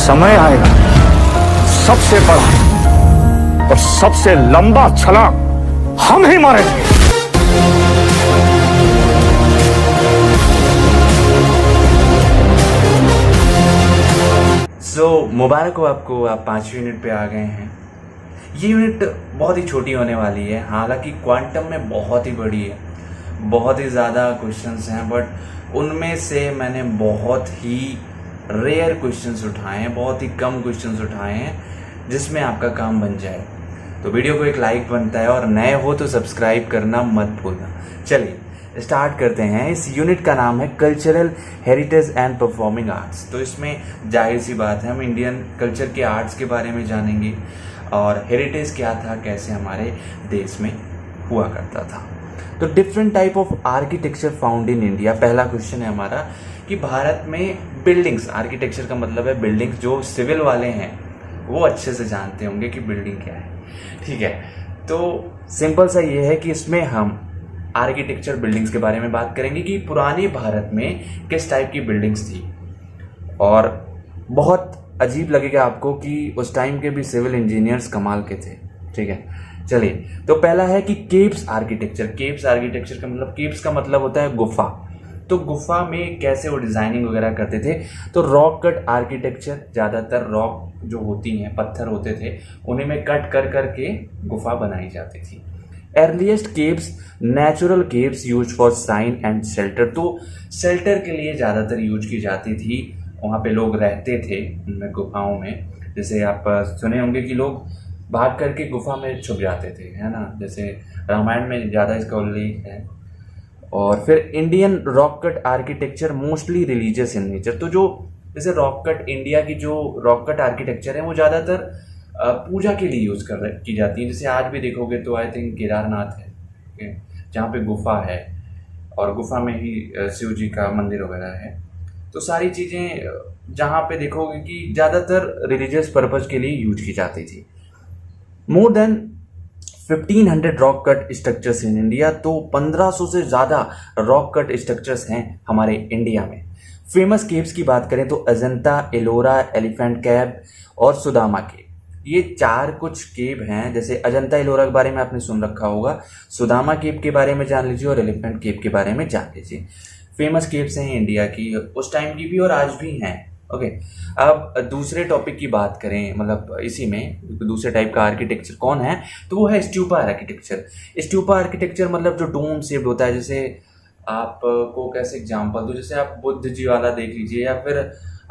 समय आएगा, सबसे बड़ा और सबसे लंबा छलांग हम ही मारेंगे। मुबारक हो आपको, आप 5वीं यूनिट पे आ गए हैं। ये यूनिट बहुत ही छोटी होने वाली है, हालांकि क्वांटम में बहुत ही बड़ी है, बहुत ही ज़्यादा क्वेश्चंस हैं, बट उनमें से मैंने बहुत ही रेयर क्वेश्चंस उठाए हैं, बहुत ही कम क्वेश्चंस उठाए हैं जिसमें आपका काम बन जाए। तो वीडियो को एक लाइक बनता है, और नए हो तो सब्सक्राइब करना मत भूलना। चलिए स्टार्ट करते हैं। इस यूनिट का नाम है cultural heritage and performing arts. तो इसमें जाहिर सी बात है हम इंडियन कल्चर के आर्ट्स के बारे में जानेंगे, और हेरिटेज क्या था, कैसे हमारे देश में हुआ करता था। तो different type of architecture found in India. पहला क्वेश्चन है हमारा कि भारत में बिल्डिंग्स, आर्किटेक्चर का मतलब है बिल्डिंग्स, जो सिविल वाले हैं वो अच्छे से जानते होंगे कि बिल्डिंग क्या है, ठीक है। तो सिंपल सा ये है कि इसमें हम आर्किटेक्चर बिल्डिंग्स के बारे में बात करेंगे कि पुराने भारत में किस टाइप की बिल्डिंग्स थी। और बहुत अजीब लगेगा आपको कि उस टाइम के भी सिविल इंजीनियर्स कमाल के थे, ठीक है। चलिए, तो पहला है कि केव्स आर्किटेक्चर। केव्स आर्किटेक्चर का मतलब, केव्स का मतलब होता है गुफा। तो गुफा में कैसे वो डिज़ाइनिंग वगैरह करते थे, तो रॉक कट आर्किटेक्चर, ज़्यादातर रॉक जो होती हैं, पत्थर होते थे, उन्हीं में कट कर करके गुफा बनाई जाती थी। Earliest caves natural caves use for shrine and shelter. तो शेल्टर के लिए ज़्यादातर यूज की जाती थी, वहाँ पे लोग रहते थे उनमें गुफाओं में। जैसे आप सुने होंगे कि लोग भाग करके गुफा में छुप जाते थे, है ना, जैसे रामायण में ज़्यादा इसका उल्लेख है। और फिर Indian rock cut architecture mostly religious in nature. तो जो जैसे रॉक कट, इंडिया की जो रॉक कट आर्किटेक्चर है वो ज़्यादातर पूजा के लिए यूज़ की जाती है। जैसे आज भी देखोगे तो आई थिंक केदारनाथ है जहाँ पे गुफा है, और गुफा में ही शिव जी का मंदिर वगैरह है। तो सारी चीज़ें जहाँ पे देखोगे कि ज़्यादातर रिलीजियस पर्पज़ के लिए यूज की जाती थी। More than 1500 rock cut structures in India. तो 1500 से ज़्यादा रॉक कट स्ट्रक्चर्स हैं हमारे इंडिया में। फेमस केव्स की बात करें तो अजंता, एलोरा, एलिफेंट केव और सुदामा केव, ये 4 कुछ केव हैं। जैसे अजंता एलोरा के बारे में आपने सुन रखा होगा, सुदामा केव के बारे में जान लीजिए, और एलिफेंट केव के बारे में जान लीजिए। फेमस केव्स हैं इंडिया की, उस टाइम की भी और आज भी हैं। ओके, अब दूसरे टॉपिक की बात करें, मतलब इसी में दूसरे टाइप का आर्किटेक्चर कौन है, तो वो है स्टूपा आर्किटेक्चर। स्टूपा आर्किटेक्चर मतलब जो डोम शेप्ड होता है। जैसे आपको कैसे एग्जांपल दूं, जैसे आप बुद्ध जी वाला देख लीजिए, या फिर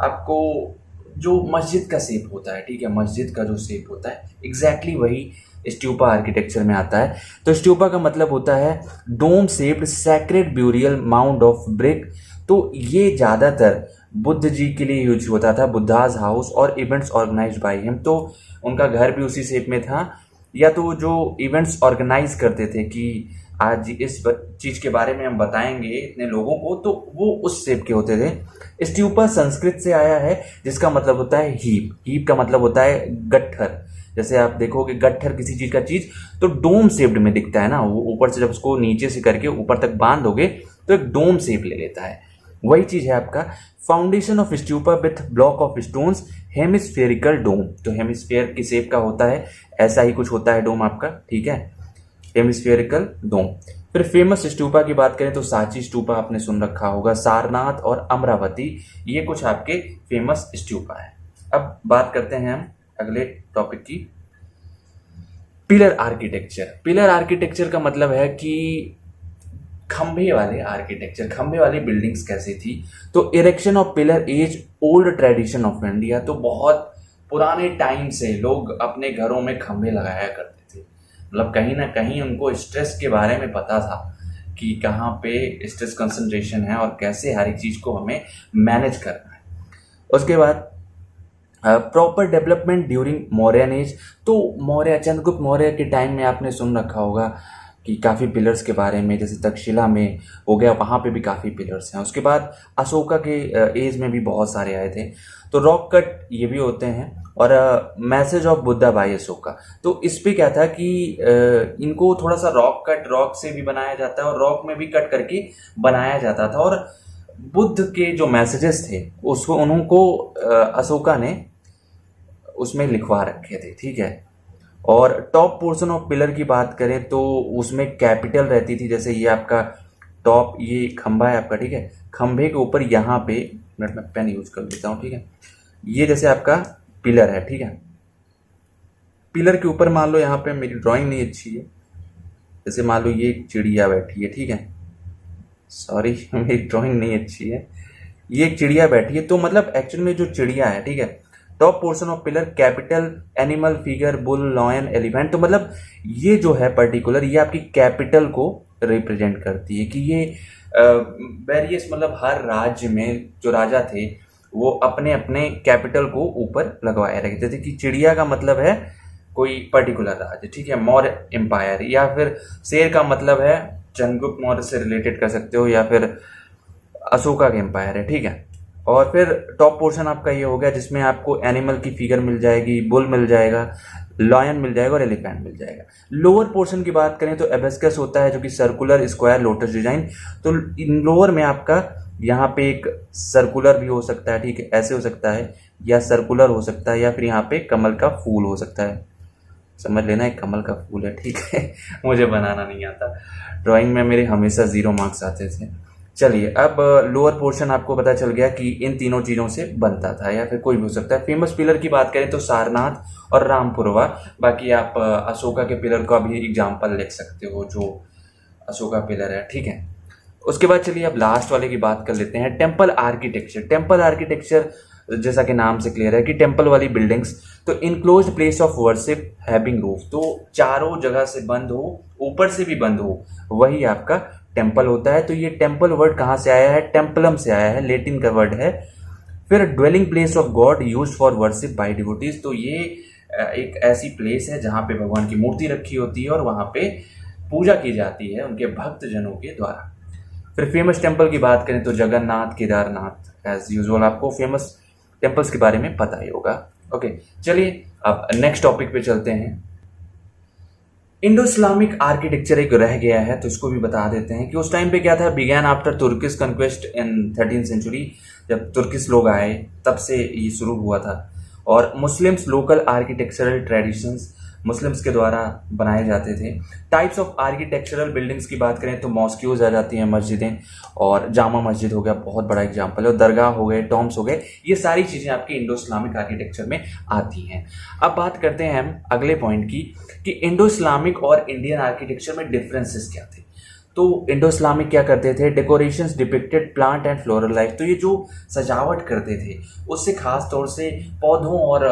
आपको जो मस्जिद का शेप होता है, ठीक है, मस्जिद का जो शेप होता है एग्जैक्टली वही स्टूपा आर्किटेक्चर में आता है। तो स्टूपा का मतलब होता है dome shaped sacred burial mound of brick. तो ये ज़्यादातर बुद्ध जी के लिए यूज होता था, बुद्धाज हाउस, और इवेंट्स ऑर्गेनाइज बाय हिम। तो उनका घर भी उसी शेप में था, या तो जो इवेंट्स ऑर्गेनाइज करते थे कि आज इस चीज़ के बारे में हम बताएंगे इतने लोगों को, तो वो उस शेप के होते थे। स्टूपा संस्कृत से आया है, जिसका मतलब होता है हीप। हीप का मतलब होता है गट्ठर। जैसे आप देखोगे गट्ठर किसी चीज़ का चीज़ तो डोम शेप्ड में दिखता है ना, वो ऊपर से जब उसको नीचे से करके ऊपर तक बांधोगे तो एक डोम शेप ले लेता है, वही चीज़ है आपका। Foundation of stupa with block of stones, hemispherical dome. तो हेमिस्फेयर की शेप का होता है, ऐसा ही कुछ होता है डोम आपका, ठीक है, हेमिस्फेरिकल डोम। फिर फेमस स्टूपा की बात करें तो सांची स्टूपा आपने सुन रखा होगा, सारनाथ और अमरावती, ये कुछ आपके फेमस स्टूपा है। अब बात करते हैं हम अगले टॉपिक की, पिलर आर्किटेक्चर। पिलर आर्किटेक्चर का मतलब है कि खंभे वाले आर्किटेक्चर, खंभे वाली बिल्डिंग्स कैसी थी। तो erection of pillar as old tradition of India. तो बहुत पुराने टाइम से लोग अपने घरों में खंभे लगाया करते थे, मतलब कहीं ना कहीं उनको स्ट्रेस के बारे में पता था कि कहाँ पे स्ट्रेस कंसंट्रेशन है और कैसे हर एक चीज़ को हमें मैनेज करना है। उसके बाद proper development during Mauryan age. तो मौर्य, चंद्रगुप्त मौर्य के टाइम में आपने सुन रखा होगा कि काफ़ी पिलर्स के बारे में, जैसे तक्षशिला में हो गया, वहाँ पे भी काफ़ी पिलर्स हैं। उसके बाद अशोका के एज में भी बहुत सारे आए थे। तो रॉक कट ये भी होते हैं, और message of Buddha by Ashoka. तो इस पे क्या था कि इनको थोड़ा सा रॉक कट, रॉक से भी बनाया जाता है और रॉक में भी कट करके बनाया जाता था। और बुद्ध के जो मैसेजेस थे उसको उनको अशोका ने उसमें लिखवा रखे थे, ठीक है। और टॉप पोर्शन ऑफ पिलर की बात करें तो उसमें कैपिटल रहती थी। जैसे ये आपका टॉप, ये खंभा है आपका, ठीक है। खंभे के ऊपर यहाँ पे, मिनट में पेन यूज कर लेता हूँ, ठीक है। ये जैसे आपका पिलर है, ठीक है। पिलर के ऊपर मान लो, यहाँ पे मेरी ड्राइंग नहीं अच्छी है, जैसे मान लो ये एक चिड़िया बैठी है, ठीक है। सॉरी मेरी ड्राइंग नहीं अच्छी है। ये एक चिड़िया बैठी है, तो मतलब एक्चुअल में जो चिड़िया है, ठीक है। Top portion of pillar capital, animal figure, bull, lion, elephant. तो मतलब ये जो है पर्टिकुलर, ये आपकी कैपिटल को रिप्रेजेंट करती है कि ये वेरियस, मतलब हर राज्य में जो राजा थे वो अपने अपने कैपिटल को ऊपर लगवाए रखते थे। कि चिड़िया का मतलब है कोई पर्टिकुलर राज्य, ठीक है। मौर्य एम्पायर, या फिर शेर का मतलब है चंद्रगुप्त मौर्य से रिलेटेड कर सकते हो, या फिर अशोका का एम्पायर है, ठीक है। और फिर टॉप पोर्शन आपका ये हो गया जिसमें आपको एनिमल की फिगर मिल जाएगी, बुल मिल जाएगा, लॉयन मिल जाएगा और एलिफेंट मिल जाएगा। लोअर पोर्शन की बात करें तो एबेस्कस होता है, जो कि सर्कुलर, स्क्वायर, लोटस डिजाइन। तो इन लोअर में आपका यहाँ पे एक सर्कुलर भी हो सकता है, ठीक है, ऐसे हो सकता है, या सर्कुलर हो सकता है, या फिर यहाँ पे कमल का फूल हो सकता है। समझ लेना एक कमल का फूल है, ठीक है। मुझे बनाना नहीं आता, ड्राइंग में मेरे हमेशा 0 मार्क्स आते थे। चलिए, अब लोअर पोर्शन आपको पता चल गया कि इन तीनों चीज़ों से बनता था, या फिर कोई भी हो सकता है। फेमस पिलर की बात करें तो सारनाथ और रामपुरवा। बाकी आप अशोका के पिलर का भी एग्जाम्पल लिख सकते हो, जो अशोका पिलर है, ठीक है। उसके बाद चलिए अब लास्ट वाले की बात कर लेते हैं, टेम्पल आर्किटेक्चर। टेम्पल आर्किटेक्चर जैसा कि नाम से क्लियर है कि टेम्पल वाली बिल्डिंग्स, तो enclosed place of worship having roof, तो चारों जगह से बंद हो, ऊपर से भी बंद हो, वही आपका टेम्पल होता है। तो ये टेम्पल वर्ड कहाँ से आया है? टेम्पलम से आया है, लेटिन का वर्ड है। फिर dwelling place of God used for worship bye devotees, तो ये एक ऐसी प्लेस है जहाँ पे भगवान की मूर्ति रखी होती है और वहाँ पे पूजा की जाती है उनके भक्त जनों के द्वारा। फिर फेमस टेम्पल की बात करें तो जगन्नाथ, केदारनाथ, एज यूजुअल आपको फेमस टेम्पल्स के बारे में पता ही होगा। ओके, चलिए अब नेक्स्ट टॉपिक पे चलते हैं। इंडो इस्लामिक आर्किटेक्चर एक रह गया है, तो इसको भी बता देते हैं कि उस टाइम पे क्या था। बिगैन आफ्टर तुर्किश कन्क्वेस्ट इन 13th सेंचुरी, जब तुर्किश लोग आए तब से ये शुरू हुआ था। और Muslims local architectural traditions Muslims के द्वारा बनाए जाते थे। टाइप्स ऑफ आर्किटेक्चरल बिल्डिंग्स की बात करें तो मॉस्क्यूज आ जाती हैं, मस्जिदें, और जामा मस्जिद हो गया, बहुत बड़ा एग्जाम्पल है, और दरगाह हो गए, टॉम्स हो गए, ये सारी चीज़ें आपके इंडो इस्लामिक आर्किटेक्चर में आती हैं। अब बात करते हैं हम अगले पॉइंट की कि इंडो इस्लामिक और इंडियन आर्किटेक्चर में डिफरेंसेस क्या थे। तो इंडो इस्लामिक क्या करते थे? Decorations depicted plant and floral life, तो ये जो सजावट करते थे उससे खास तौर से पौधों और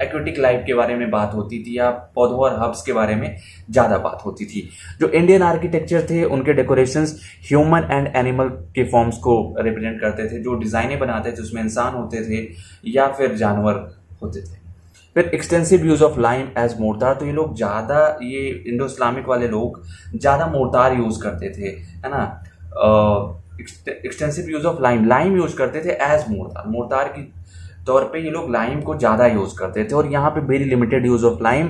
एक्वेटिक लाइफ के बारे में बात होती थी, या पौधों और हर्ब्स के बारे में ज़्यादा बात होती थी। जो इंडियन आर्किटेक्चर थे उनके डेकोरेशंस ह्यूमन एंड एनिमल के फॉर्म्स को रिप्रेजेंट करते थे। जो डिज़ाइनें बनाते थे उसमें इंसान होते थे या फिर जानवर होते थे। फिर extensive use of lime as mortar, तो ये लोग ज़्यादा, ये इंडो इस्लामिक वाले लोग ज़्यादा मोर्टार यूज़ करते थे, है ना। Extensive use of lime use करते थे एज मोर्टार की तौर पे ये लोग लाइम को ज़्यादा यूज़ करते थे, और यहाँ पे very limited use of lime.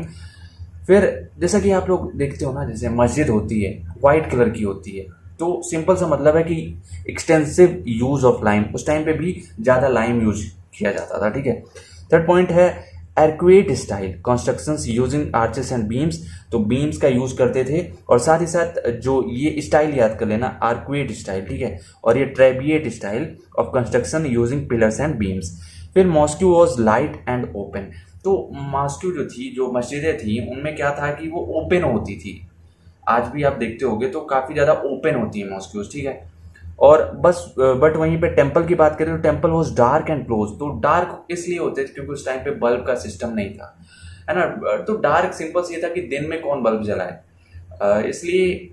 फिर जैसा कि आप लोग देखते हो ना, जैसे मस्जिद होती है वाइट कलर की होती है, तो सिंपल सा मतलब है कि एक्सटेंसिव यूज ऑफ लाइम, उस टाइम पे भी ज़्यादा लाइम यूज किया जाता था, ठीक है। थर्ड पॉइंट है arcuate style constructions using arches and beams, तो बीम्स का यूज करते थे, और साथ ही साथ जो ये स्टाइल याद कर लेना, आर्कुएट स्टाइल, ठीक है, और ये trabeate style of construction using pillars and beams. फिर mosque was light and open, तो मॉस्क्यू जो थी, जो मस्जिदें थी, उनमें क्या था कि वो ओपन होती थी। आज भी आप देखते होगे तो काफ़ी ज़्यादा ओपन होती है मॉस्क्यूज, ठीक है। और बस बट वहीं पे टेम्पल की बात करें तो temple was dark and close, तो डार्क इसलिए होते थे क्योंकि उस टाइम पे बल्ब का सिस्टम नहीं था, है ना। तो डार्क सिंपल से ये था कि दिन में कौन बल्ब जलाए, इसलिए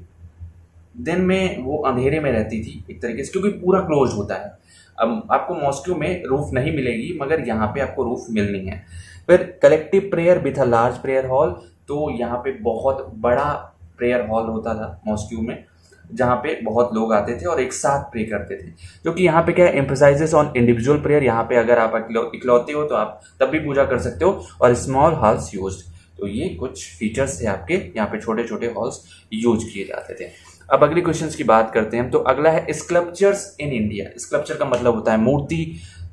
दिन में वो अंधेरे में रहती थी एक तरीके से, क्योंकि पूरा क्लोज होता है। अब आपको मॉस्क्यू में रूफ नहीं मिलेगी, मगर यहाँ पे आपको रूफ मिलनी है। फिर collective prayer with a large prayer hall, तो यहाँ पे बहुत बड़ा प्रेयर हॉल होता था मॉस्क्यू में, जहाँ पे बहुत लोग आते थे और एक साथ प्रे करते थे। जो कि यहाँ पे क्या एम्फसाइजेस ऑन इंडिविजुअल प्रेयर, यहाँ पे अगर आप इकलौते हो तो आप तब भी पूजा कर सकते हो, और स्मॉल हॉल्स यूज्ड, तो ये कुछ फीचर्स थे आपके, यहाँ पे छोटे छोटे हॉल्स यूज किए जाते थे। अब अगली क्वेश्चंस की बात करते हैं, तो अगला है स्कल्पचर्स इन इंडिया। स्कल्पचर का मतलब होता है मूर्ति,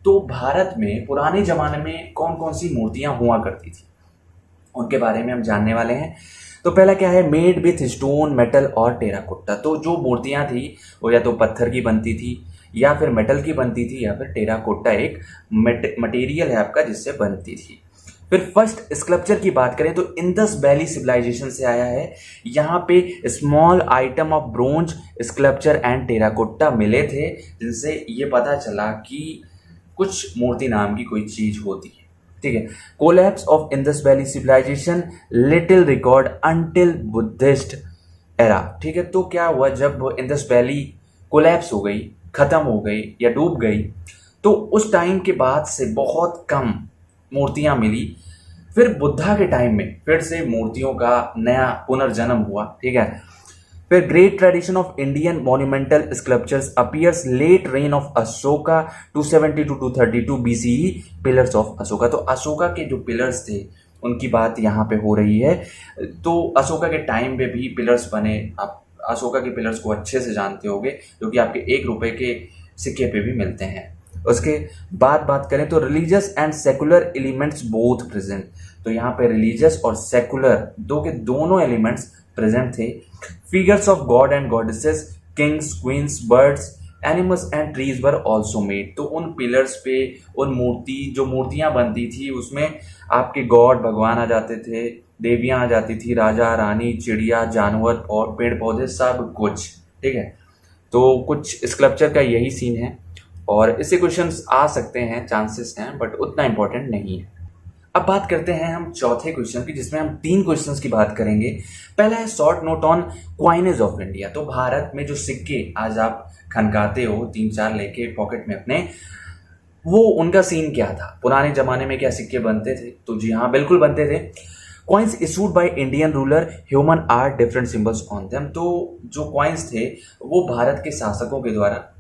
तो भारत में पुराने ज़माने में कौन कौन सी मूर्तियाँ हुआ करती थी, उनके बारे में हम जानने वाले हैं। तो पहला क्या है, मेड विथ स्टोन, मेटल और टेराकोटा। तो जो मूर्तियाँ थी वो या तो पत्थर की बनती थी या फिर मेटल की बनती थी या फिर टेराकोटा एक मटेरियल है आपका जिससे बनती थी। फिर फर्स्ट स्कल्पचर की बात करें तो इंडस वैली सिविलाइजेशन से आया है। यहाँ पे small item of bronze, sculpture and terracotta मिले थे, जिनसे ये पता चला कि कुछ मूर्ति नाम की कोई चीज होती है। ठीक है। Collapse of Indus valley civilization, little record until Buddhist era. ठीक है। तो क्या हुआ, जब इंडस वैली कोलैप्स हो गई, खत्म हो गई या डूब गई, तो उस टाइम के बाद से बहुत कम मूर्तियां मिली। फिर बुद्धा के टाइम में फिर से मूर्तियों का नया पुनर्जन्म हुआ। ठीक है। फिर great tradition of Indian monumental sculptures appears late reign of Ashoka 270 to 232 BCE, pillars of Ashoka. तो अशोका के जो पिलर्स थे उनकी बात यहाँ पे हो रही है। तो अशोका के टाइम पे भी पिलर्स बने। आप अशोका के पिलर्स को अच्छे से जानते होंगे, जो कि आपके 1 रुपए के सिक्के पे भी मिलते हैं। उसके बाद बात करें तो religious and secular elements both present. तो यहाँ पे रिलीजियस और सेकुलर दो के दोनों एलिमेंट्स प्रेजेंट थे। Figures of god and goddesses, kings, queens, birds, animals and trees were also made. तो उन पिलर्स पे उन मूर्तियां बनती थी, उसमें आपके गॉड भगवान आ जाते थे, देवियां आ जाती थी, राजा रानी, चिड़िया, जानवर और पेड़ पौधे, सब कुछ। ठीक है। तो कुछ स्कल्पचर का यही सीन है और इससे क्वेश्चंस आ सकते हैं, चांसेस हैं, बट उतना इंपॉर्टेंट नहीं है। अब बात करते हैं हम चौथे क्वेश्चन की, जिसमें हम 3 क्वेश्चंस की बात करेंगे। पहला है short note on coinage of India. तो भारत में जो सिक्के आज आप खनकाते हो 3-4 लेके पॉकेट में अपने, वो उनका सीन क्या था, पुराने जमाने में क्या सिक्के बनते थे? तो जी हाँ, बिल्कुल बनते थे। Coins issued by Indian ruler, human art, different symbols on them. तो जो कॉइन्स थे वो भारत के शासकों के द्वारा,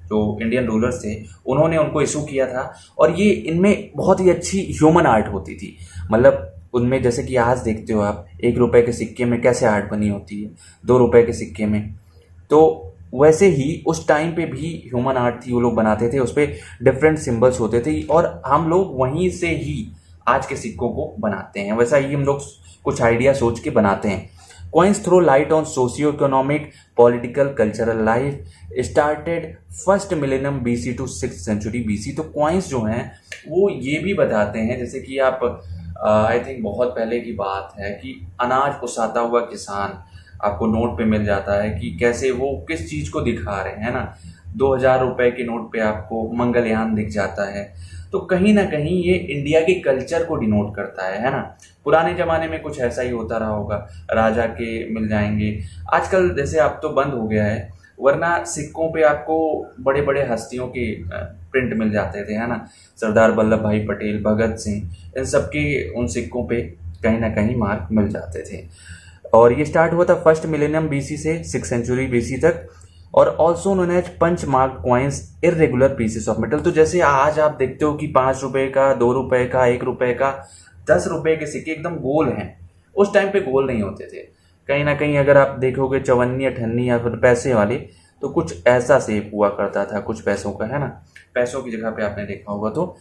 जो इंडियन रूलर्स थे, उन्होंने उनको इशू किया था और ये इनमें बहुत ही अच्छी ह्यूमन आर्ट होती थी। मतलब उनमें जैसे कि आज देखते हो आप 1 रुपए के सिक्के में कैसे आर्ट बनी होती है, 2 रुपए के सिक्के में, तो वैसे ही उस टाइम पे भी ह्यूमन आर्ट थी, वो लोग बनाते थे, उस पर डिफरेंट सिंबल्स होते थे और हम लोग वहीं से ही आज के सिक्कों को बनाते हैं। वैसा ही हम लोग कुछ आइडिया सोच के बनाते हैं। Coins throw light on socio-economic, political, cultural life. Started first millennium BC to 6th century BC. तो coins जो हैं वो ये भी बताते हैं, जैसे कि आप आई थिंक बहुत पहले की बात है कि अनाज उसाता हुआ किसान आपको नोट पे मिल जाता है कि कैसे वो किस चीज़ को दिखा रहे हैं ना। 2000 रुपए के नोट पे आपको मंगलयान दिख जाता है। तो कहीं ना कहीं ये इंडिया के कल्चर को डिनोट करता है ना। पुराने ज़माने में कुछ ऐसा ही होता रहा होगा, राजा के मिल जाएंगे। आजकल जैसे अब तो बंद हो गया है, वरना सिक्कों पे आपको बड़े बड़े हस्तियों के प्रिंट मिल जाते थे, है ना। सरदार वल्लभ भाई पटेल, भगत सिंह, इन सब के उन सिक्कों पे कहीं ना कहीं मार्क मिल जाते थे। और ये स्टार्ट हुआ था फर्स्ट मिलेनियम BC से 6th सेंचुरी BC तक। और also known as punch mark coins, irregular pieces of metal. तो जैसे आज आप देखते हो कि 5 रुपए का, 2 रुपए का, 1 रुपए का, 10 रुपए के सिक्के एकदम गोल हैं, उस टाइम पे गोल नहीं होते थे। कहीं ना कहीं अगर आप देखोगे 54, 58 या फिर पैसे वाले, तो कुछ ऐसा शेप हुआ करता था कुछ पैसों का, है ना। पैसों की जगह पे आपने देखा होगा। तो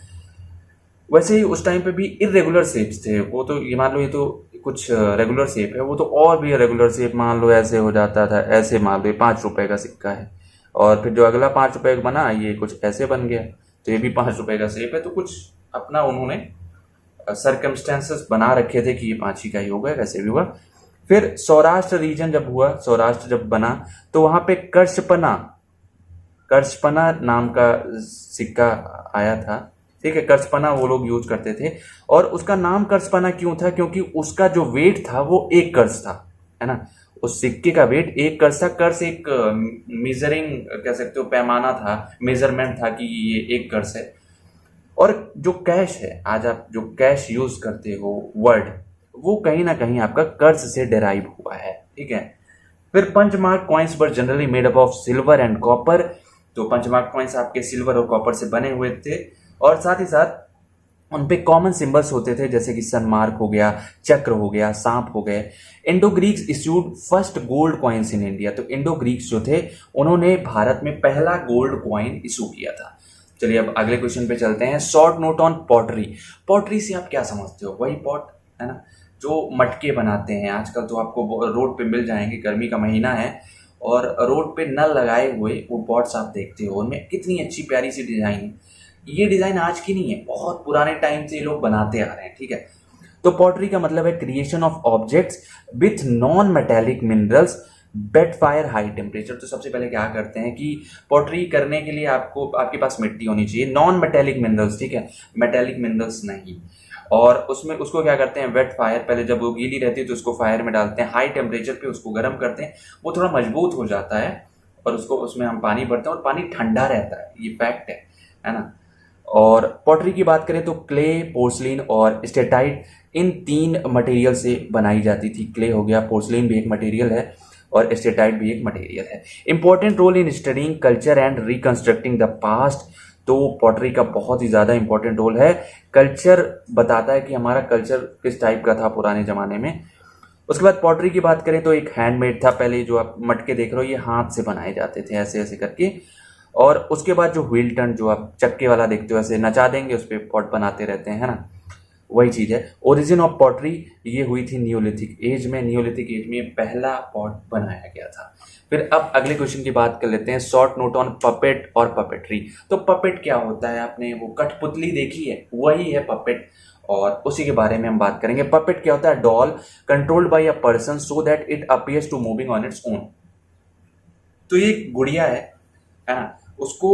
वैसे ही उस टाइम पे भी इरेगुलर शेप्स थे। वो तो ये मान लो, ये तो कुछ रेगुलर शेप है, वो तो और भी रेगुलर शेप मान लो ऐसे हो जाता था। ऐसे मान लो 5 रुपए का सिक्का है और फिर जो अगला 5 रुपए का बना ये कुछ ऐसे बन गया, तो ये भी 5 रुपए का शेप है। तो कुछ अपना उन्होंने सर्कमस्टेंसेस बना रखे थे कि ये 5 ही का ही होगा, वैसे भी हुआ। फिर सौराष्ट्र रीजन जब हुआ, सौराष्ट्र जब बना, तो वहां पे कर्षपना नाम का सिक्का आया था। ठीक है। कर्षपना वो लोग यूज करते थे और उसका नाम कर्षपना क्यों था? क्योंकि उसका जो वेट था वो 1 कर्ष था, है ना। उस सिक्के का वेट 1 कर्ष था। कर्ष एक मेजरिंग कह सकते हो, पैमाना था, मेजरमेंट था कि ये 1 कर्ष है। और जो कैश है, आज आप जो कैश यूज करते हो वर्ड, वो कहीं ना कहीं आपका कर्ज से डेराइव हुआ है। ठीक है। फिर punch mark coins were generally made up of silver and copper. तो पंचमार्क कॉइन्स आपके सिल्वर और कॉपर से बने हुए थे और साथ ही साथ उन पे कॉमन सिंबल्स होते थे, जैसे कि सन मार्क हो गया, चक्र हो गया, सांप हो गए। Indo Greeks issued first gold coins in India. तो इंडो ग्रीक्स जो थे उन्होंने भारत में पहला गोल्ड कॉइन इशू किया था। चलिए अब अगले क्वेश्चन पे चलते हैं। Short note on pottery. Pottery से आप क्या समझते हो? वही पॉट है ना, जो मटके बनाते हैं। आजकल तो आपको रोड पे मिल जाएंगे, गर्मी का महीना है और रोड पे नल लगाए हुए वो पॉट्स आप देखते हो, उनमें कितनी अच्छी प्यारी सी डिज़ाइन है। ये डिज़ाइन आज की नहीं है, बहुत पुराने टाइम से ये लोग बनाते आ रहे हैं, ठीक है। तो पॉटरी का मतलब है creation of objects with non metallic minerals bet fire high temperature. तो सबसे पहले क्या करते हैं कि पॉटरी करने के लिए आपके पास मिट्टी होनी चाहिए, नॉन मेटेलिक मिनरल्स, ठीक है, मेटेलिक मिनरल्स नहीं। और उसमें उसको क्या करते हैं, वेट फायर, पहले जब वो गीली रहती है तो उसको फायर में डालते हैं, हाई टेम्परेचर पे उसको गर्म करते हैं, वो थोड़ा मजबूत हो जाता है और उसको उसमें हम पानी भरते हैं और पानी ठंडा रहता है, ये फैक्ट है ना। और पॉटरी की बात करें तो क्ले, पोर्सलिन और स्टेटाइट, इन 3 मटेरियल से बनाई जाती थी। क्ले हो गया, पोर्सलिन भी एक मटेरियल है और स्टेटाइट भी एक मटेरियल है। Important role in studying culture and reconstructing the past. तो पॉटरी का बहुत ही ज़्यादा इंपॉर्टेंट रोल है, कल्चर बताता है कि हमारा कल्चर किस टाइप का था पुराने ज़माने में। उसके बाद पॉटरी की बात करें तो एक हैंडमेड था, पहले जो आप मटके देख रहे हो ये हाथ से बनाए जाते थे ऐसे ऐसे करके। और उसके बाद जो व्हील टर्न, जो आप चक्के वाला देखते हो ऐसे नचा देंगे, उस पर पॉट बनाते रहते हैं, है ना, वही चीज़ है। ओरिजिन ऑफ पॉटरी ये हुई थी नियोलिथिक एज में, नियोलिथिक एज में पहला पॉट बनाया गया था। फिर अब अगले क्वेश्चन की बात कर लेते हैं, शॉर्ट नोट ऑन पपेट और पपेट्री। तो पपेट क्या होता है? आपने वो कठपुतली देखी है, वही है पपेट, और उसी के बारे में हम बात करेंगे। पपेट क्या होता है? Doll controlled by a person so that it appears to moving on its own. तो ये गुड़िया है ना, उसको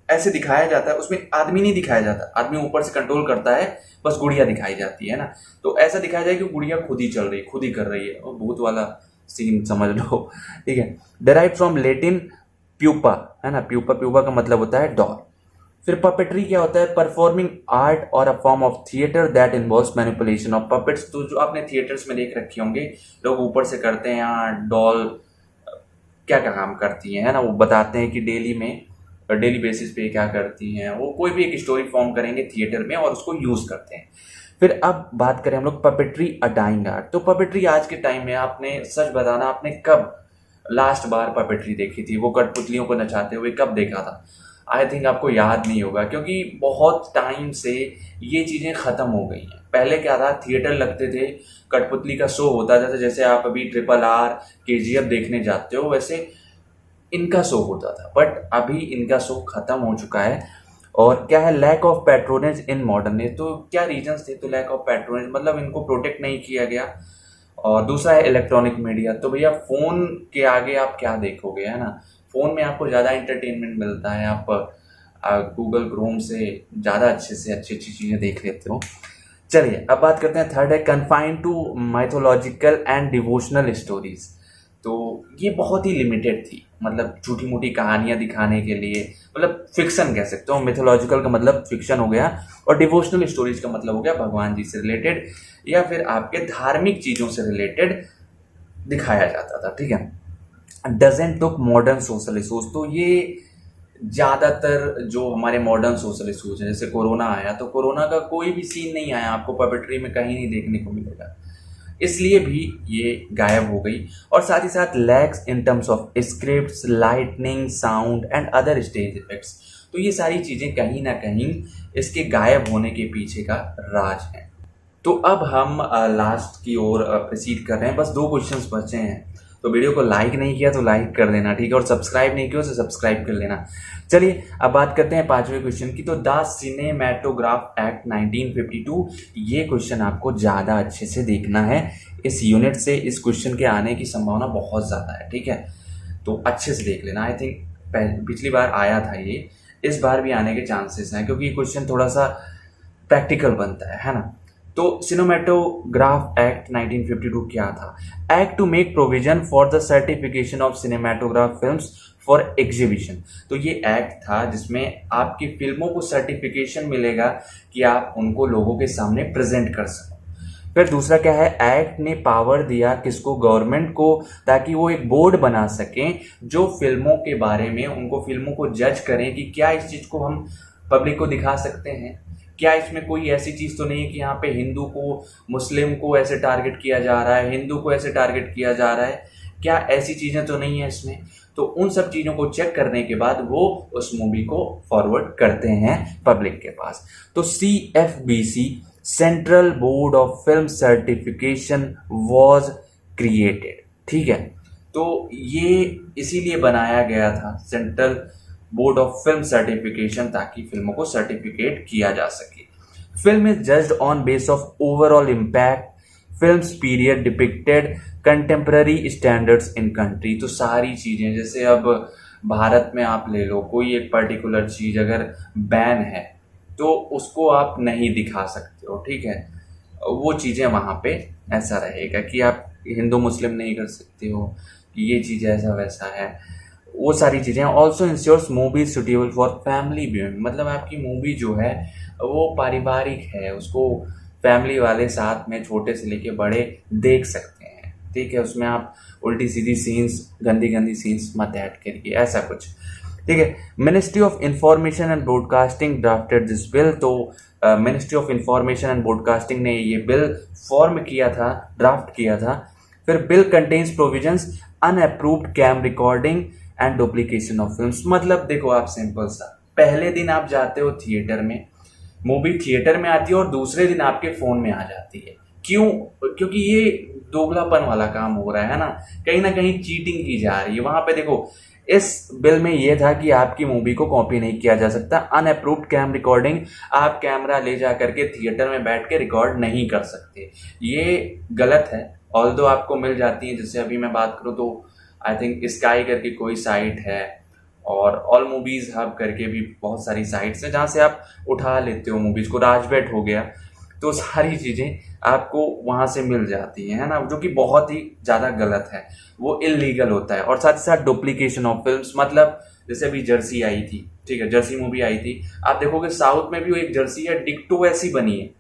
ऐसे दिखाया जाता है, उसमें आदमी नहीं दिखाया जाता, आदमी ऊपर से कंट्रोल करता है, बस गुड़िया दिखाई जाती है ना। तो ऐसा दिखाया जाए कि गुड़िया खुद ही चल रही है, खुद ही कर रही है, और भूत वाला सीन समझ लो, ठीक है। डेराइव फ्रॉम लेटिन प्यूपा, है ना, प्यूपा, प्यूपा का मतलब होता है डॉल। फिर पपेट्री क्या होता है? परफॉर्मिंग आर्ट और a form of theatre that involves manipulation of puppets. तो जो आपने थिएटर्स में देख रखे होंगे, लोग ऊपर से करते हैं, यहाँ डॉल क्या क्या काम करती है ना, वो बताते हैं कि डेली बेसिस पे क्या करती हैं, वो कोई भी एक स्टोरी फॉर्म करेंगे थिएटर में और उसको यूज़ करते हैं। फिर अब बात करें हम लोग पपेट्री अ डाइंग आर्ट। तो पपेट्री आज के टाइम में, आपने सच बताना, आपने कब लास्ट बार पपेट्री देखी थी? वो कठपुतलियों को नचाते हुए कब देखा था? आई थिंक आपको याद नहीं होगा, क्योंकि बहुत टाइम से ये चीज़ें ख़त्म हो गई हैं। पहले क्या था, थिएटर लगते थे, कठपुतली का शो होता था, जैसे आप अभी RRR, KGF देखने जाते हो, वैसे इनका शो होता था, बट अभी इनका शो खत्म हो चुका है। और क्या है? Lack of patronage in modern age. तो क्या रीजंस थे? तो लैक ऑफ पैट्रोनेज मतलब इनको प्रोटेक्ट नहीं किया गया। और दूसरा है इलेक्ट्रॉनिक मीडिया। तो भैया फ़ोन के आगे आप क्या देखोगे, है ना, फ़ोन में आपको ज़्यादा इंटरटेनमेंट मिलता है, आप गूगल क्रोम से ज़्यादा अच्छे से अच्छी चीज़ें देख लेते हो। चलिए अब बात करते हैं, थर्ड है confined to mythological and devotional stories. तो ये बहुत ही लिमिटेड थी, मतलब छोटी मोटी कहानियाँ दिखाने के लिए, मतलब फिक्शन कह सकते हो। मिथोलॉजिकल का मतलब फिक्शन हो गया, और डिवोशनल स्टोरीज का मतलब हो गया भगवान जी से रिलेटेड या फिर आपके धार्मिक चीज़ों से रिलेटेड दिखाया जाता था, ठीक है। Doesn't took modern social issues. तो ये ज़्यादातर जो हमारे मॉडर्न सोशल इशूज हैं, जैसे कोरोना आया, तो कोरोना का कोई भी सीन नहीं आया आपको पपेट्री में, कहीं नहीं देखने को मिलेगा, इसलिए भी ये गायब हो गई। और साथ ही साथ lakhs in terms of scripts, lightning, sound and other stage effects. तो ये सारी चीज़ें कहीं ना कहीं इसके गायब होने के पीछे का राज है। तो अब हम लास्ट की ओर प्रोसीड कर रहे हैं, बस 2 क्वेश्चंस बचे हैं। तो वीडियो को लाइक नहीं किया तो लाइक कर देना, ठीक है, और सब्सक्राइब नहीं किया तो सब्सक्राइब कर लेना। चलिए अब बात करते हैं 5वें क्वेश्चन की। तो द सिनेमैटोग्राफ एक्ट 1952, ये क्वेश्चन आपको ज़्यादा अच्छे से देखना है। इस यूनिट से इस क्वेश्चन के आने की संभावना बहुत ज़्यादा है, ठीक है, तो अच्छे से देख लेना। आई थिंक पिछली बार आया था ये, इस बार भी आने के चांसेस हैं, क्योंकि ये क्वेश्चन थोड़ा सा प्रैक्टिकल बनता है ना। तो सिनेमैटोग्राफ एक्ट 1952 क्या था? Act to make provision for the certification of cinematograph films for exhibition. तो ये एक्ट था जिसमें आपकी फिल्मों को सर्टिफिकेशन मिलेगा कि आप उनको लोगों के सामने प्रेजेंट कर सको। फिर दूसरा क्या है? एक्ट ने पावर दिया किसको? गवर्नमेंट को, ताकि वो एक बोर्ड बना सकें जो फिल्मों के बारे में, उनको फिल्मों को जज करें कि क्या इस चीज़ को हम पब्लिक को दिखा सकते हैं, क्या इसमें कोई ऐसी चीज़ तो नहीं है कि यहाँ पे हिंदू को, मुस्लिम को ऐसे टारगेट किया जा रहा है, हिंदू को ऐसे टारगेट किया जा रहा है, क्या ऐसी चीज़ें तो नहीं है इसमें। तो उन सब चीज़ों को चेक करने के बाद वो उस मूवी को फॉरवर्ड करते हैं पब्लिक के पास। तो CFBC central board of film certification was created, ठीक है। तो ये इसीलिए बनाया गया था central board of film certification, ताकि फिल्मों को सर्टिफिकेट किया जा सके। Film is judged on base of overall impact, films period depicted, contemporary standards in country. तो सारी चीज़ें, जैसे अब भारत में आप ले लो, कोई एक पर्टिकुलर चीज़ अगर बैन है तो उसको आप नहीं दिखा सकते हो, ठीक है। वो चीज़ें वहाँ पे ऐसा रहेगा कि आप हिंदू मुस्लिम नहीं कर सकते हो, कि ये चीज़ ऐसा वैसा है, वो सारी चीज़ें। Also ensures movie suitable for family viewing, मतलब आपकी मूवी जो है वो पारिवारिक है, उसको फैमिली वाले साथ में छोटे से लेके बड़े देख सकते हैं, ठीक है। उसमें आप उल्टी सीधी सीन्स, गंदी गंदी सीन्स मत ऐड करिए, ऐसा कुछ, ठीक है। Ministry of information and broadcasting drafted this bill. तो ministry of information and broadcasting ने ये बिल फॉर्म किया था, ड्राफ्ट किया था। फिर bill contains provisions unapproved cam recording and duplication of films. मतलब देखो आप, सिंपल सा, पहले दिन आप जाते हो थिएटर में, मूवी थिएटर में आती है और दूसरे दिन आपके फ़ोन में आ जाती है। क्यों? क्योंकि ये दोगलापन वाला काम हो रहा है ना कहीं चीटिंग की जा रही है। वहाँ पे देखो, इस बिल में ये था कि आपकी मूवी को कॉपी नहीं किया जा सकता। अनअप्रूव्ड कैम रिकॉर्डिंग, आप कैमरा ले जा करके थिएटर में बैठ के रिकॉर्ड नहीं कर सकते, ये गलत है। ऑल्दो आपको मिल जाती है, जैसे अभी मैं बात करूँ तो आई थिंक स्काई करके कोई साइट है, और ऑल मूवीज हब करके भी बहुत सारी साइट्स हैं जहाँ से आप उठा लेते हो मूवीज को। राजबेट हो गया, तो सारी चीज़ें आपको वहाँ से मिल जाती हैं, है ना, जो कि बहुत ही ज़्यादा गलत है, वो इलीगल होता है। और साथ ही साथ डुप्लीकेशन ऑफ फिल्म्स, मतलब जैसे अभी जर्सी आई थी, ठीक है, जर्सी मूवी आई थी, आप देखोगे साउथ में भी वो एक जर्सी है, डिक्टो ऐसी बनी है,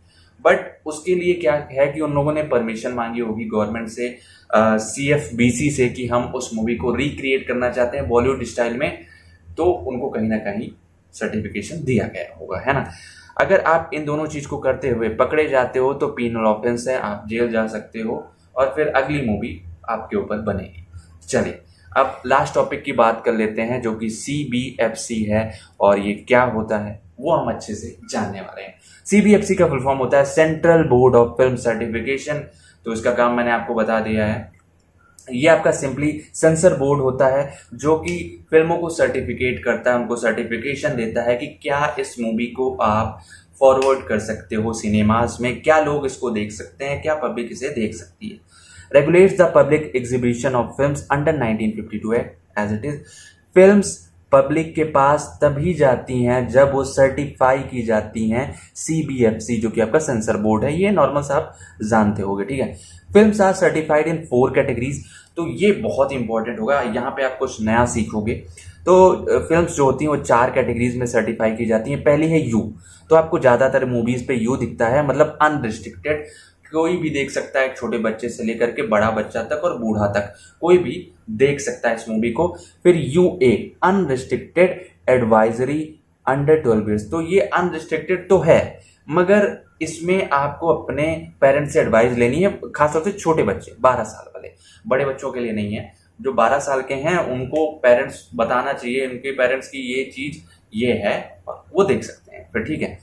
बट उसके लिए क्या है कि उन लोगों ने परमिशन मांगी होगी गवर्नमेंट से, CFBC से, कि हम उस मूवी को रिक्रिएट करना चाहते हैं बॉलीवुड स्टाइल में, तो उनको कहीं ना कहीं सर्टिफिकेशन दिया गया होगा, है ना। अगर आप इन दोनों चीज़ को करते हुए पकड़े जाते हो तो पीनल ऑफेंस है, आप जेल जा सकते हो, और फिर अगली मूवी आपके ऊपर बनेगी। चलिए अब लास्ट टॉपिक की बात कर लेते हैं, जो कि CBFC है, और ये क्या होता है वो हम अच्छे से जानने वाले हैं। CBFC का फुल फॉर्म होता है central board of film certification. तो इसका काम मैंने आपको बता दिया है, ये आपका सिंपली सेंसर बोर्ड होता है जो कि फिल्मों को सर्टिफिकेट करता है, उनको सर्टिफिकेशन देता है कि क्या इस मूवी को आप फॉरवर्ड कर सकते हो सिनेमाज में, क्या लोग इसको देख सकते हैं, क्या पब्लिक इसे देख सकती है। Regulates the public exhibition of films under 1952 act as it is. Films public के पास तभी जाती हैं जब वो सर्टिफाई की जाती हैं CBFC, जो कि आपका सेंसर बोर्ड है, ये नॉर्मल सा आप जानते होंगे, ठीक है। Films are certified in 4 categories. तो ये बहुत इंपॉर्टेंट होगा, यहाँ पे आप कुछ नया सीखोगे। तो फिल्म्स जो होती हैं वो 4 कैटेगरीज में सर्टिफाई की जाती हैं। पहली है U, तो आपको ज़्यादातर मूवीज़ पे U दिखता है, मतलब अनरिस्ट्रिक्टेड, कोई भी देख सकता है, छोटे बच्चे से लेकर के बड़ा बच्चा तक और बूढ़ा तक कोई भी देख सकता है इस मूवी को। फिर UA, unrestricted advisory under 12 years. तो ये अनरिस्ट्रिक्टेड तो है, मगर इसमें आपको अपने पेरेंट्स से एडवाइस लेनी है, खासतौर से छोटे बच्चे 12 साल वाले, बड़े बच्चों के लिए नहीं है। जो 12 साल के हैं उनको पेरेंट्स बताना चाहिए, उनके पेरेंट्स की ये चीज़ ये है, वो देख सकते हैं। फिर ठीक है,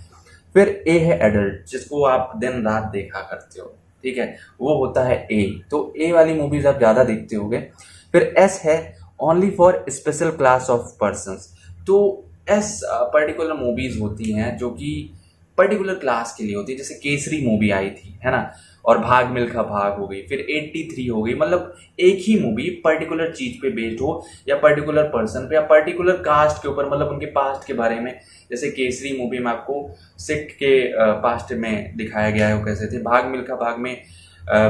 फिर A है एडल्ट, जिसको आप दिन रात देखा करते हो, ठीक है, वो होता है A। तो A वाली मूवीज आप ज़्यादा देखते होगे। फिर S है only for special class of persons. तो S पर्टिकुलर मूवीज होती हैं जो कि पर्टिकुलर क्लास के लिए होती है, जैसे केसरी मूवी आई थी, है ना, और भाग मिल्खा भाग हो गई, फिर 83 हो गई। मतलब एक ही मूवी पर्टिकुलर चीज पे बेस्ड हो, या पर्टिकुलर पर्सन पे, या पर्टिकुलर कास्ट के ऊपर, मतलब उनके पास्ट के बारे में। जैसे केसरी मूवी में आपको सिख के पास्ट में दिखाया गया है वो कैसे थे। भाग मिल्खा भाग में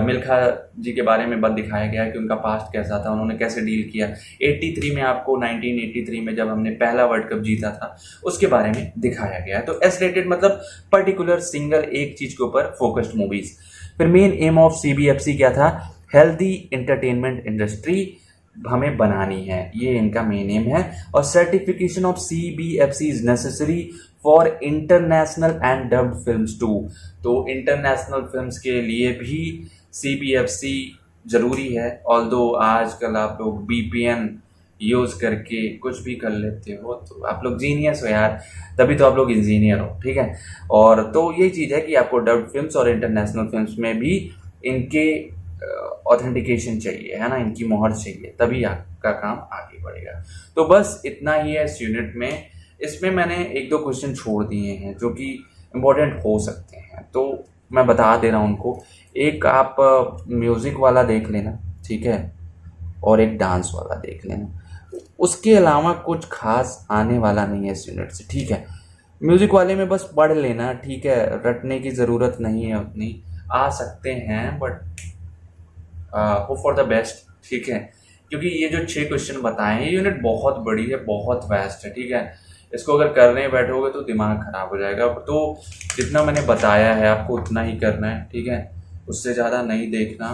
मिल्खा जी के बारे में बस दिखाया गया है कि उनका पास्ट कैसा था, उन्होंने कैसे डील किया। 83 में आपको 1983 में जब हमने पहला वर्ल्ड कप जीता था उसके बारे में दिखाया गया है। तो एस रेटेड मतलब पर्टिकुलर सिंगल एक चीज के ऊपर फोकस्ड मूवीज। फिर मेन एम ऑफ CBFC क्या था, हेल्दी एंटरटेनमेंट इंडस्ट्री हमें बनानी है, ये इनका मेन एम है। और certification of CBFC is necessary for international and dubbed films too. तो इंटरनेशनल फिल्म्स के लिए भी CBFC जरूरी है। ऑल्दो आजकल आप लोग VPN यूज़ करके कुछ भी कर लेते हो, तो आप लोग जीनियस हो यार, तभी तो आप लोग इंजीनियर हो, ठीक है। और तो यही चीज़ है कि आपको डब्ड फिल्म्स और इंटरनेशनल फिल्म्स में भी इनके ऑथेंटिकेशन चाहिए, है ना, इनकी मोहर चाहिए, तभी आपका काम आगे बढ़ेगा। तो बस इतना ही है इस यूनिट में। इसमें मैंने 1-2 क्वेश्चन छोड़ दिए हैं जो कि इम्पोर्टेंट हो सकते हैं, तो मैं बता दे रहा हूँ उनको। एक आप म्यूज़िक वाला देख लेना, ठीक है, और एक डांस वाला देख लेना। उसके अलावा कुछ खास आने वाला नहीं है इस यूनिट से, ठीक है। म्यूज़िक वाले में बस पढ़ लेना, ठीक है, रटने की ज़रूरत नहीं है उतनी। आ सकते हैं but hope for the best, ठीक है, क्योंकि ये जो 6 क्वेश्चन बताए हैं, ये यूनिट बहुत बड़ी है, बहुत वास्ट है, ठीक है। इसको अगर करने बैठोगे तो दिमाग खराब हो जाएगा। तो जितना मैंने बताया है आपको उतना ही करना है, ठीक है, उससे ज़्यादा नहीं देखना।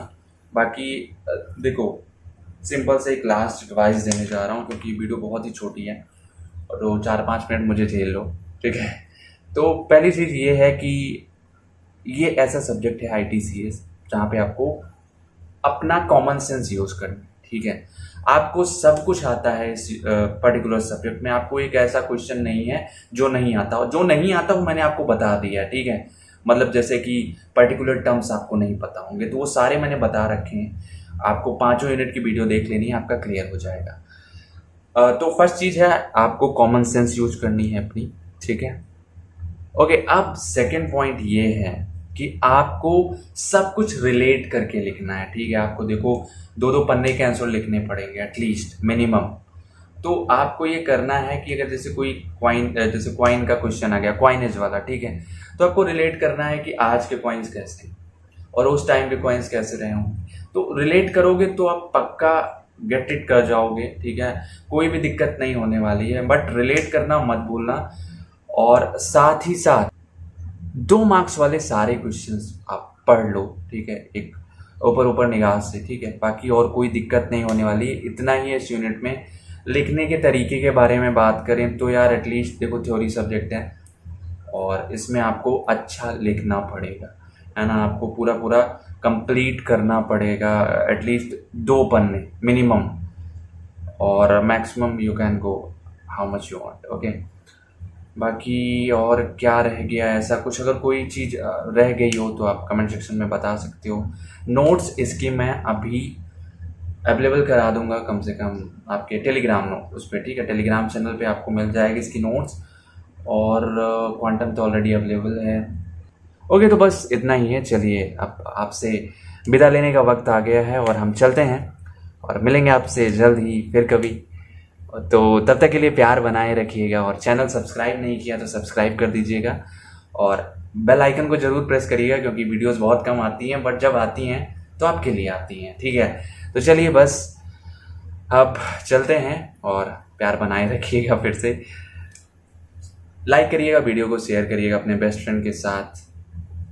बाकी देखो, सिंपल से एक लास्ट एडवाइस देने जा रहा हूँ, क्योंकि वीडियो बहुत ही छोटी है और तो 4-5 मिनट मुझे झेल लो, ठीक है। तो पहली चीज़ ये है कि ये ऐसा सब्जेक्ट है ITCS जहाँ पे आपको अपना कॉमन सेंस यूज़ करना है, ठीक है। आपको सब कुछ आता है इस पर्टिकुलर सब्जेक्ट में। आपको एक ऐसा क्वेश्चन नहीं है जो नहीं आता, और जो नहीं आता वो मैंने आपको बता दिया है, ठीक है। मतलब जैसे कि पर्टिकुलर टर्म्स आपको नहीं पता होंगे, तो वो सारे मैंने बता रखे हैं। आपको 5 यूनिट की वीडियो देख लेनी है, आपका क्लियर हो जाएगा। तो फर्स्ट चीज़ है, आपको कॉमन सेंस यूज करनी है अपनी, ठीक है। ओके, अब सेकेंड पॉइंट ये है कि आपको सब कुछ रिलेट करके लिखना है, ठीक है। आपको देखो 2-2 पन्ने के आंसर लिखने पड़ेंगे एटलीस्ट मिनिमम। तो आपको ये करना है कि अगर जैसे कोई कॉइन का क्वेश्चन आ गया, कॉइनेज वाला, ठीक है, तो आपको रिलेट करना है कि आज के कॉइन्स कैसे और उस टाइम के कॉइन्स कैसे रहे होंगे। तो रिलेट करोगे तो आप पक्का गेट इट कर जाओगे, ठीक है, कोई भी दिक्कत नहीं होने वाली है। बट रिलेट करना मत भूलना, और साथ ही साथ 2 मार्क्स वाले सारे क्वेश्चंस आप पढ़ लो, ठीक है, एक ऊपर निगाह से, ठीक है। बाकी और कोई दिक्कत नहीं होने वाली है। इतना ही है इस यूनिट में। लिखने के तरीके के बारे में बात करें तो यार एटलीस्ट देखो, थ्योरी सब्जेक्ट है और इसमें आपको अच्छा लिखना पड़ेगा, है ना। आपको पूरा कंप्लीट करना पड़ेगा, एटलीस्ट 2 पन्ने मिनिमम, और maximum you can go how much you want, okay. बाकी और क्या रह गया ऐसा कुछ, अगर कोई चीज़ रह गई हो तो आप कमेंट सेक्शन में बता सकते हो। नोट्स इसकी मैं अभी अवेलेबल करा दूंगा, कम से कम आपके टेलीग्राम उस पर, ठीक है, टेलीग्राम चैनल पे आपको मिल जाएगी इसकी नोट्स, और क्वांटम तो ऑलरेडी अवेलेबल है। ओके, तो बस इतना ही है। चलिए, अब आपसे विदा लेने का वक्त आ गया है और हम चलते हैं, और मिलेंगे आपसे जल्द ही फिर कभी। तो तब तक के लिए प्यार बनाए रखिएगा, और चैनल सब्सक्राइब नहीं किया तो सब्सक्राइब कर दीजिएगा, और बेल आइकन को ज़रूर प्रेस करिएगा, क्योंकि वीडियोस बहुत कम आती हैं, बट जब आती हैं तो आपके लिए आती हैं, ठीक है। तो चलिए, बस अब चलते हैं, और प्यार बनाए रखिएगा। फिर से लाइक करिएगा, वीडियो को शेयर करिएगा अपने बेस्ट फ्रेंड के साथ,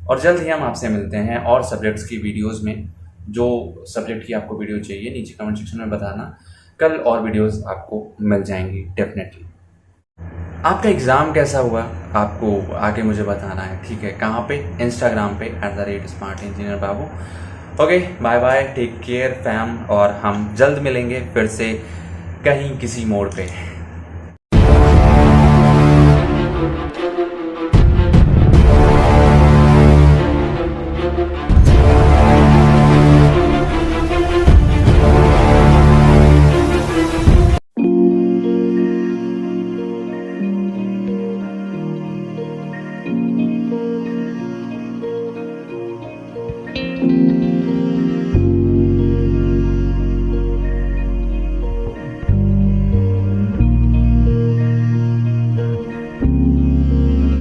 और जल्द ही हम आपसे मिलते हैं और सब्जेक्ट्स की वीडियोज़ में। जो सब्जेक्ट की आपको वीडियो चाहिए नीचे कमेंट सेक्शन में बताना, कल और वीडियोस आपको मिल जाएंगी डेफिनेटली। आपका एग्ज़ाम कैसा हुआ आपको आगे मुझे बताना है, ठीक है। कहाँ पे? इंस्टाग्राम पे @SmartEngineerBabu। Okay, bye bye, take care fam, और हम जल्द मिलेंगे फिर से कहीं किसी मोड़ पे।